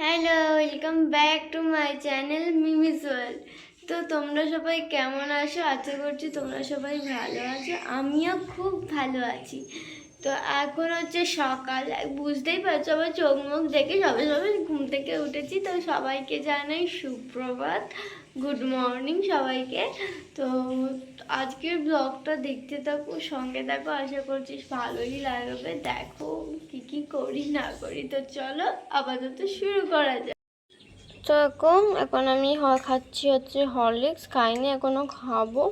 Hello, welcome back to my channel Mimi's world. তো তোমরা সবাই কেমন আছো? আশা করছি তোমরা সবাই ভালো আছো। আমিও খুব ভালো আছি। তো এখন হচ্ছে সকাল, বুঝতেই পারছো আমার চোখ মুখ দেখে সবে সবে ঘুম থেকে উঠেছি। তো সবাইকে জানাই সুপ্রভাত, গুড মর্নিং সবাইকে। তো আজকের ব্লগটা দেখতে থাকো, সঙ্গে থাকো, আশা করছি ভালোই লাগবে। দেখো কি কি করি না করি। তো চলো আপাতত শুরু করা যাক। তো এখন আমি খাচ্ছি হচ্ছে হরলিক্স, খাইনি এখনো, খাবো।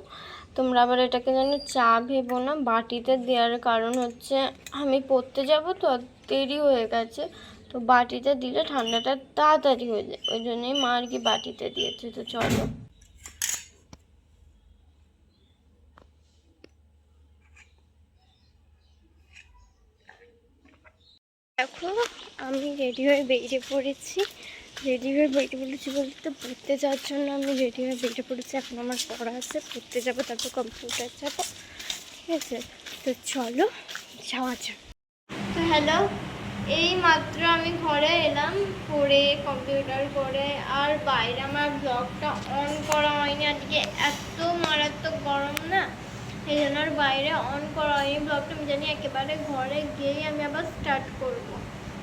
তোমরা আবার এটাকে যেন চা ভেবো না। বাটিতে দেওয়ার কারণ হচ্ছে আমি পড়তে যাব তো দেরি হয়ে গেছে, তো বাটিতে দিলে ঠান্ডাটা তাড়াতাড়ি হয়ে যায়, ওই জন্যই মা আর কি বাটিতে দিয়েছে। তো চলো। দেখো আমি রেডি হয়ে বেরিয়ে পড়েছি। বলতে পড়তে যাওয়ার জন্য আমি রেডি হয়ে বেরিয়ে পড়েছি। এখন আমার পড়া আছে, পড়তে যাবো, তারপর কম্পিউটার যাবো, ঠিক আছে? তো চলো যাওয়া যাক। তো হ্যালো, এই মাত্র আমি ঘরে এলাম, পড়ে কম্পিউটার করে। আর বাইরে আমার ব্লগটা অন করা হয়নি, আজকে এত মারাত্মক গরম না, এই জন্য আর বাইরে অন করা হয়নি ব্লগটা। আমি জানি একেবারে ঘরে গিয়েই আমি আবার স্টার্ট করবো,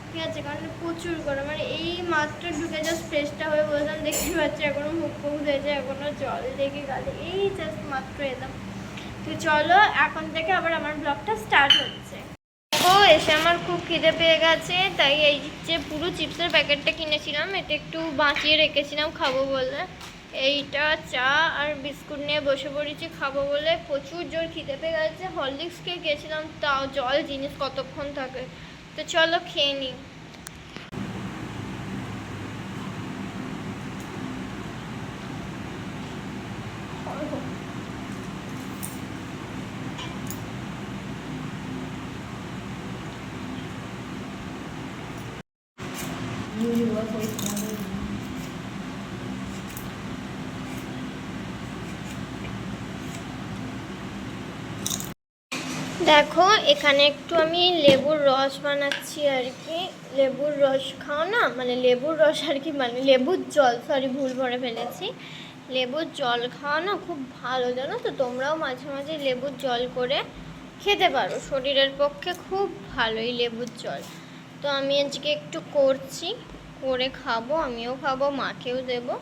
ঠিক আছে? কারণ প্রচুর গরম। মানে এই মাত্র ঢুকে জাস্ট ফ্রেশটা হয়ে বললাম, দেখতে পাচ্ছি এখনো মুখ মুখ ধুয়েছে, এখনো জল লেগে গেলে, এই জাস্ট মাত্র এলাম। তো চলো এখন থেকে আবার আমার ব্লগটা স্টার্ট হচ্ছে। ও এসে আমার খুব খিদে পেয়ে গেছে, তাই এই যে পুরো চিপসের প্যাকেটটা কিনেছিলাম, এটা একটু বাঁচিয়ে রেখেছিলাম খাবো বলে। এইটা চা আর বিস্কুট নিয়ে বসে পড়েছি খাবো বলে। প্রচুর জোর খিদে পেয়ে গেছে। হরলিক্স খেয়ে গেছিলাম, তাও জল জিনিস কতক্ষণ থাকে। তো চলো খেয়ে নিই। দেখো এখানে একটু আমি লেবুর রস বানাচ্ছি আর কি। লেবুর রস খাও না, মানে লেবুর রস আর কি, মানে লেবুর জল, সরি ভুল ভরে ফেলেছি। লেবুর জল খাওয়া না খুব ভালো, জানো তো? তোমরাও মাঝে মাঝে লেবুর জল করে খেতে পারো, শরীরের পক্ষে খুব ভালো এই লেবুর জল। তো আমি আজকে একটু করছি, করে খাবো, আমিও খাবো, মাকেও দেবো।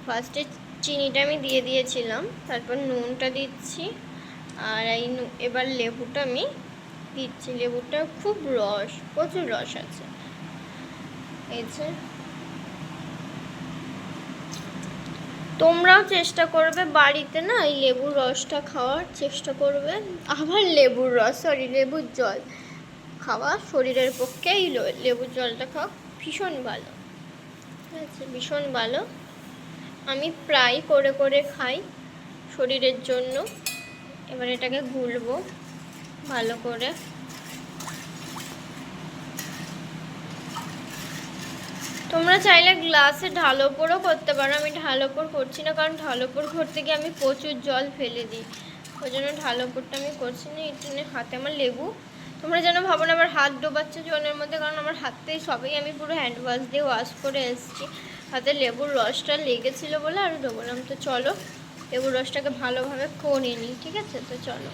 ফার্স্টে চিনিটা আমি দিয়ে দিয়েছিলাম, তারপর নুনটা দিচ্ছি, আর এই এবার লেবুটা আমি দিচ্ছি। লেবুটা খুব রস, প্রচুর রস আছে। এই যে তোমরাও চেষ্টা করবে বাড়িতে না এই লেবুর রসটা খাওয়ার চেষ্টা করবে। আবার লেবুর রস, সরি লেবুর জল খাওয়া শরীরের পক্ষে, এই লেবুর জলটা খাওয়া ভীষণ ভালো, ঠিক আছে? ভীষণ ভালো। আমি প্রায় করে করে খাই শরীরের জন্য। এবার এটাকে গুলবো ভালো করে। তোমরা চাইলে গ্লাসে ঢালো ওপরও করতে পারো, আমি ঢালো ওপর করছি না, কারণ ঢালো ওপর করতে গিয়ে আমি প্রচুর জল ফেলে দিই, ওই জন্য ঢালো ওপরটা আমি করছি না। এই জন্য হাতে আমার লেবু, তোমরা যেন ভাবো না আবার হাত ডোবাচ্ছে জলের মধ্যে, কারণ আমার হাতেই সবাই আমি পুরো হ্যান্ড ওয়াশ দিয়ে ওয়াশ করে এসেছি। হাতে লেবুর রসটা লেগেছিলো বলে আর ডোবালাম। তো চলো লেবুর রসটাকে ভালোভাবে করে নিই, ঠিক আছে? তো চলো।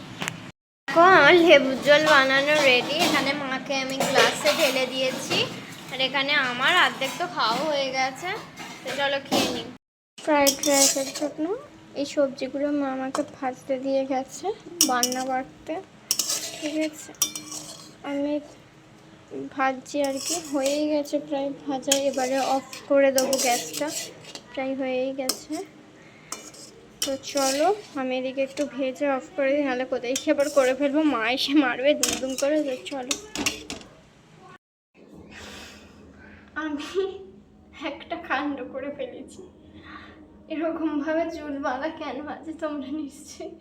দেখো আমার লেবুর জল বানানো রেডি। এখানে মাকে আমি গ্লাসে ঢেলে দিয়েছি, আর এখানে আমার অর্ধেক তো খাওয়া হয়ে গেছে। তো চলো খেয়ে নিই। ফ্রাইড রাইসের জন্য এই সবজিগুলো মা আমাকে ভাজতে দিয়ে গেছে, বান্না বাড়তে, ঠিক আছে? আমি ভাজছি আর কি, হয়েই গেছে প্রায় ভাজা। এবারে অফ করে দেবো গ্যাসটা, প্রায় হয়েই গেছে। তো চলো আমি এদিকে একটু ভেজে অফ করে দিই, নাহলে কোথায় খেয়ে আবার করে ফেলবো, মা এসে মারবে দুম দুম করে। তো চলো। আমি একটা কাণ্ড করে ফেলেছি। এরকমভাবে চুল বাঁধা কেন আছে তোমরা নিশ্চয়ই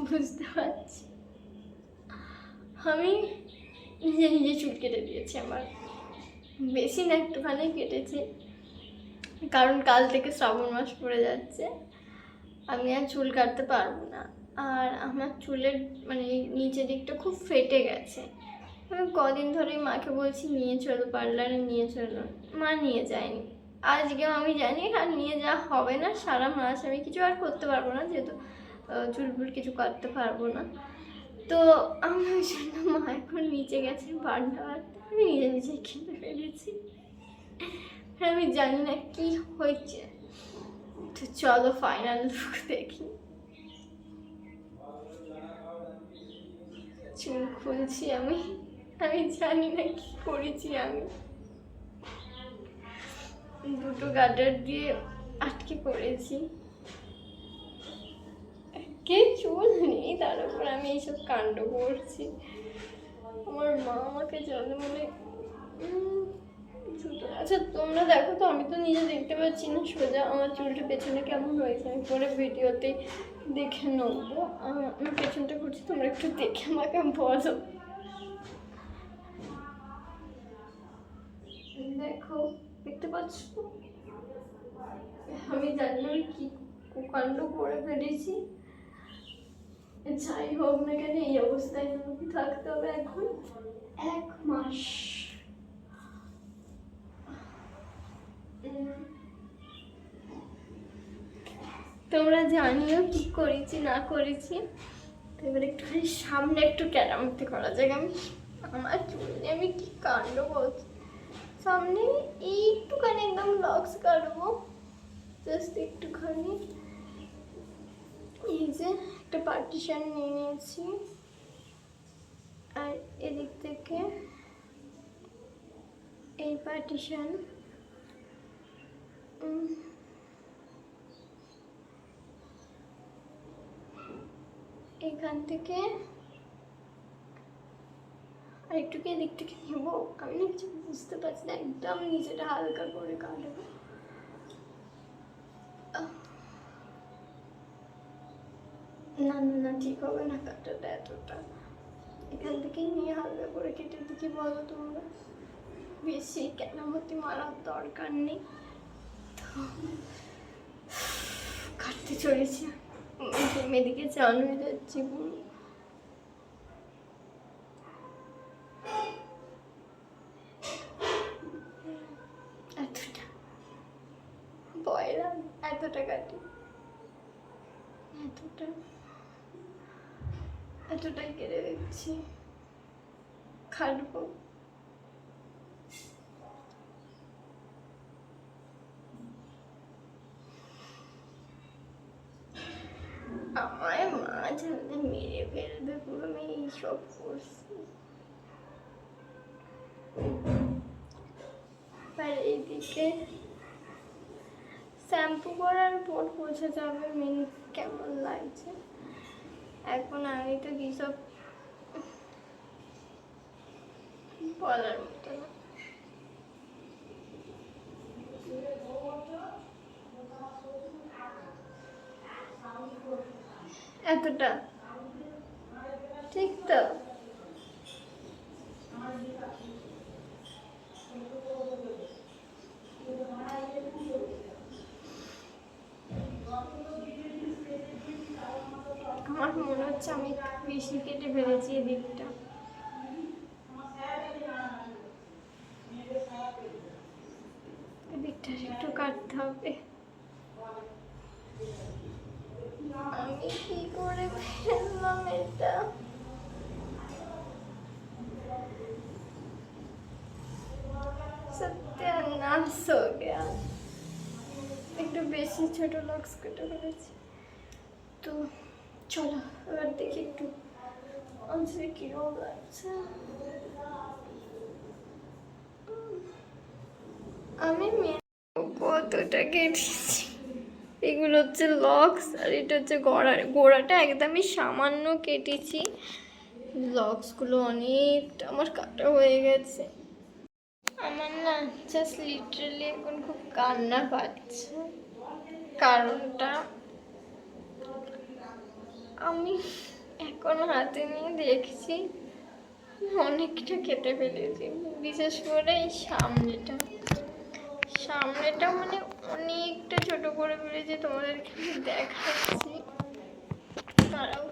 বুঝতে পারছি। আমি নিজে নিজে চুল কেটে দিয়েছি আমার, বেশি না একটুখানি কেটেছি, কারণ কাল থেকে শ্রাবণ মাস পড়ে যাচ্ছে, আমি আর চুল কাটতে পারবো না। আর আমার চুলের মানে নিচের দিকটা খুব ফেটে গেছে, আমি কদিন ধরেই মাকে বলছি নিয়ে চলো পার্লারে, নিয়ে চলো, মা নিয়ে যায়নি। আজকেও আমি জানি আর নিয়ে যাওয়া হবে না, সারা মাস আমি কিছু আর করতে পারবো না, যেহেতু চুলপুল কিছু কাটতে পারবো না। তো আমি ওই জন্য মা এখন নিচে গেছে পার্লার, আমি নিজে নিজে কিনে ফেলেছি। আমি জানি না কি হয়েছে। তো চলো ফাইনাল লুক দেখি। চুল খুলছি আমি, আমি জানি না কি করেছি আমি। দুটো গার্ডার দিয়ে আটকে করেছি, কে চুল নেই তার উপর আমি এইসব কাণ্ড করছি। আমার মা আমাকে জানে মানে আচ্ছা তোমরা দেখো তো, আমি তো নিজে দেখতে পাচ্ছি না সোজা আমার চুলটা পেছনে কেমন হয়েছে। আমি পরে ভিডিওতে দেখে নেবো আমার পেছনটা করছি, তোমরা একটু দেখে আমাকে বলো। দেখো দেখতে পাচ্ছ, আমি জানি আমি কি কুকাণ্ড করে ফেলেছি। যাই হোক না কেন এই অবস্থায় আমাকে থাকতে হবে এখন 1 মাস। তোমরা জানিও কি করেছি না করেছি। তো এবার একটুখানি সামনে একটু কেরামতি করা যায়। আমার চুল নিয়ে আমি কি কাণ্ড করছি। সামনে একটুখানি একদম লক্স কাটবো, জাস্ট একটুখানি। এই যে একটা পার্টিশন নিয়ে নিয়েছি, আর এদিক থেকে এই পার্টিশন, এখান থেকে আর একটু কি এদিক থেকে নেবো, আমি না কিছু বুঝতে পারছি না, একদম নিচেটা হালকা করে কাটবো। না না ঠিক হবে না কাটাটা এতটা, এখান থেকেই নিয়ে হালকা করে কেটে দিকে বলো তোমরা, বেশি কেরামতি মারার দরকার নেই। তো কাটতে চলেছি, মেয়েদিকে চান হয়ে যাচ্ছি পুরো। এতটা পয়লা এতটা কাটি, এতটাই কেটে দিচ্ছি, খাটবো। আমায় মা জানলে মেরে ফেলবে পুরো, আমি এইসব করছি। আর এইদিকে শ্যাম্পু করার পর বোঝা যাবে মেন কেমন লাগছে। এখন আমি তো কি সব বলার মতো না। এতটা ঠিক তো? আমার মনে হচ্ছে আমি বেশি কেটে ফেলেছি এদিকটা। এদিকটা একটু কাটতে হবে। আমি কি করে ফেললাম এটা? সত্যানাশ হো গয়া। একটু বেশি ছোট লক্স কেটে ফেলেছি। তো চলো এবার দেখি একটু অঞ্জলি কিরকম লাগছে। আমি কতটা কেটেছি, এগুলো হচ্ছে লক্স আর এটা হচ্ছে গোড়াটা একদমই সামান্য কেটেছি, লক্সগুলো অনেকটা আমার কাটা হয়ে গেছে। আমার না জাস্ট লিটারালি এখন খুব কান্না পাচ্ছে, কারণটা আমি এখন হাতে নিয়ে দেখছি অনেকটা কেটে ফেলেছি, বিশেষ করে এই সামনেটা মানে অনেকটা ছোট করে ফেলেছি। তোমাদেরকে দেখাচ্ছি, দাঁড়াও।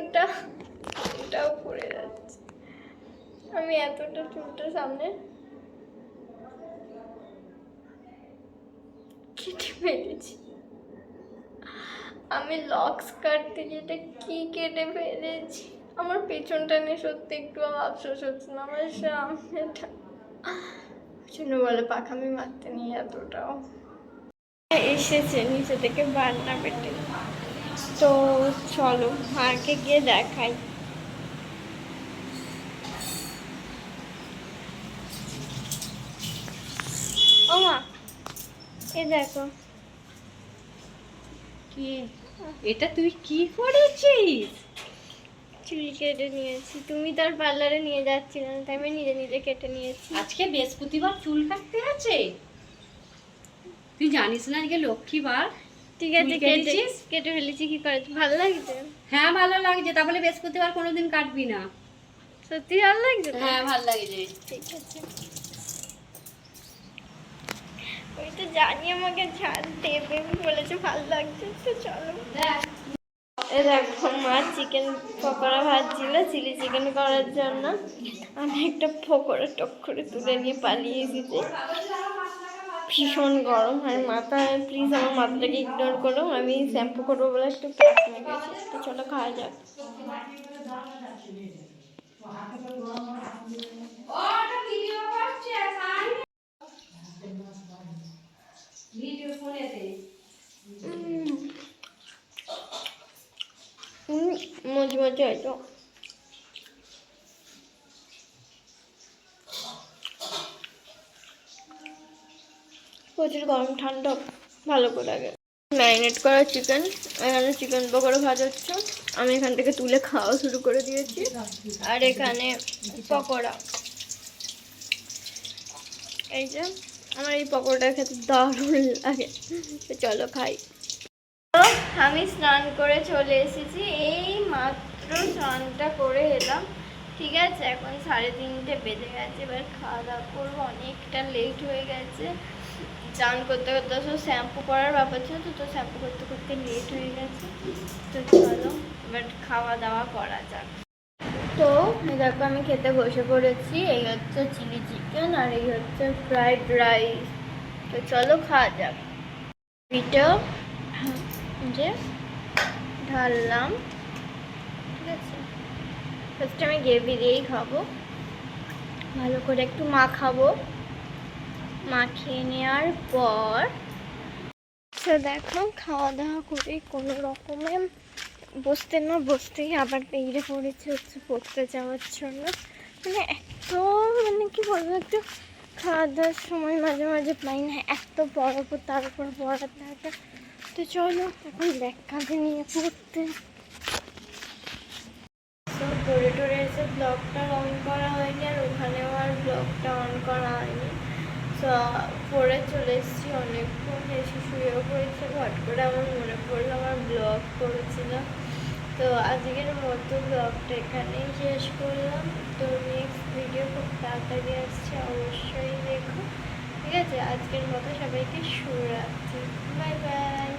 এটা এটাও পড়ে যাচ্ছে। আমি এতটা চুলটা সামনে কেটে ফেলেছি। আমি লক্স কাটতে যেটা কি কেটে ফেলেছি। আমার পেছনটা নিয়ে সত্যি একটু আফসোস হচ্ছে না, আমার সামনেটা জন্য বলে পাখামি মারতে নিয়ে এতটাও এসেছে নিচে থেকে বান্না পেটে। তো চলো মাকে গিয়ে দেখাই। ও মা, এ দেখো। কি এটা তুই কি করেছিস? চুল কেটে নিয়েছি, তুমি তার পার্লারে নিয়ে যাচ্ছিলে না, তাই আমি নিজে নিজে কেটে নিয়েছি। আজকে বৃহস্পতিবার চুল কাটতে আছে? তুই জানিস না আজকে লক্ষ্মীবার? ঠিক আছে, চুল কেটে কেটেছিস? কেটে ফেলেছি। কি করেছি, ভালো লাগছে? হ্যাঁ ভালো লাগছে। তাহলে বৃহস্পতিবার কোনোদিন কাটবি না? সত্যি ভালো লাগছে তো? হ্যাঁ ভালো লাগছে। ঠিক আছে, ওই তো জানি আমাকে ছাড় দেবে, বলেছে ভালো লাগছে। তো চলো দেখ এ দেখো, মা চিকেন পকোড়া ভাজছিল চিলি চিকেন করার জন্য। আমি একটা পকোড়া টক করে তুলে নিয়ে পালিয়ে এসেছি। ভীষণ গরম আর মাথায়, প্লিজ আমার মাথাটাকে ইগনোর করো, আমি শ্যাম্পু করবো বলে একটু প্যাক হয়ে গেছে। তো চলো খাওয়া যাক। মজা হয়তো প্রচুর গরম, ঠান্ডা ভালো করে আগে ম্যারিনেট করা চিকেন। এখানে চিকেন পকোড়া ভাজা হচ্ছে, আমি এখান থেকে তুলে খাওয়া শুরু করে দিয়েছি। আর এখানে পকোড়া, এই যে আমার এই পকোড়াটা খেতে দারুণ লাগে। তো চলো খাই। আমি স্নান করে চলে এসেছি, এই মাত্র স্নানটা করে এলাম। ঠিক আছে, এখন 3:30 বেজে গেছে। এবার খাওয়া দাওয়া করবো, অনেকটা লেট হয়ে গেছে। স্নান করতে করতে সব শ্যাম্পু করার ব্যাপার ছিল, তো শ্যাম্পু করতে করতে লেট হয়ে গেছে। তো চলো এবার খাওয়া দাওয়া করা যাক। তো দেখো আমি খেতে বসে পড়েছি। এই হচ্ছে চিলি চিকেন আর এই হচ্ছে ফ্রাইড রাইস। তো চলো খাওয়া যাক। এটা যে ঢাললাম, ঠিক আছে। ফার্স্টে আমি গ্রেভি দিয়েই খাবো, ভালো করে একটু মাখাবো। মাখিয়ে নেওয়ার পর তো দেখো খাওয়া দাওয়া করে কোনো রকমে বসতে না বসতেই আবার বেরিয়ে পড়েছে হচ্ছে পড়তে যাওয়ার জন্য। মানে এত, মানে কি বলবো, একটু খাওয়া দাওয়ার সময় মাঝে মাঝে পাই না, এত পড়াবো তার উপর পড়াতে থাকে। তো চলো এখন ব্যাগ কাঁধে নিয়ে পড়তে। তো পড়ে টরে এসে ব্লগটা অন করা হয়নি, আর ওখানেও আর ব্লগটা অন করা হয়নি। তো পড়ে চলে এসেছি, অনেকক্ষণ এসে শুয়েও পড়েছে। হট করে আমার মনে পড়লো আমার ব্লগ করেছিলাম। তো আজকের মতো ব্লগটা এখানেই শেষ করলাম। তো নেক্সট ভিডিও খুব তাড়াতাড়ি আসছে, অবশ্যই দেখো। ঠিক আছে, আজকের মতো সবাইকে শুভরাত্রি, বাই বাই।